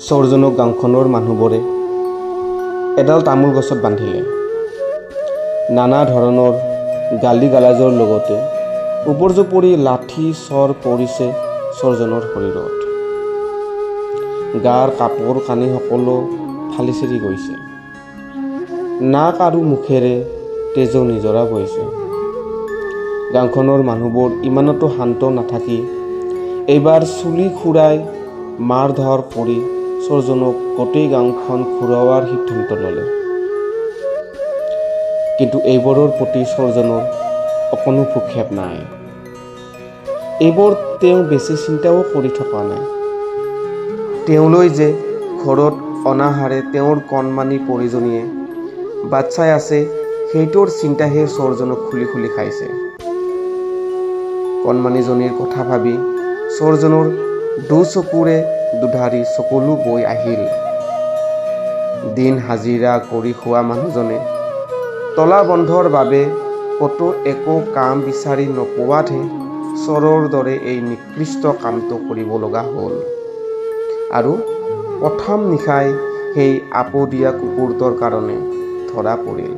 চৰজনক গাঁওখনৰ মানুহবোৰে এডাল তামোল গছত বান্ধিলে। নানা ধৰণৰ গালি গালাজৰ লগতে উপৰ্যুপৰি লাঠি চৰ পৰিছে চৰজনৰ শৰীৰত। গাৰ কাপোৰ কানি সকলো ফালি চিৰি গৈছে। নাক আৰু মুখেৰে তেজো নিজৰা বৈছে। গাঁওখনৰ মানুহবোৰ ইমানতো শান্ত নাথাকি এইবাৰ চুলি খুৰাই মাৰ ধৰ কৰি চৰজনক গোটেই গাঁওখন ঘূৰোৱাৰ সিদ্ধান্ত ল'লে। কিন্তু এইবোৰৰ প্ৰতি চৰজনৰ অকণো ভূক্ষেপ নাই। এইবোৰ তেওঁ বেছি চিন্তাও কৰি থকা নাই। তেওঁলৈ যে ঘৰত অনাহাৰে তেওঁৰ কণমানি পৰিজনীয়ে বাট চাই আছে, সেইটোৰ চিন্তাহে চৰজনক খুলি খুলি খাইছে। কণমানিজনীৰ কথা ভাবি চৰজনৰ দুচকুৰে দুধাৰি চকুলো বৈ আহিল। দিন হাজিৰা কৰি খোৱা মানুহজনে তলা বন্ধৰ বাবে ক'তো একো কাম বিচাৰি নোপোৱাতহে চৰৰ দৰে এই নিকৃষ্ট কামটো কৰিব লগা হ'ল। আৰু প্ৰথম নিশাই সেই আপদীয়া কুকুৰটোৰ কাৰণে ধৰা পৰিল।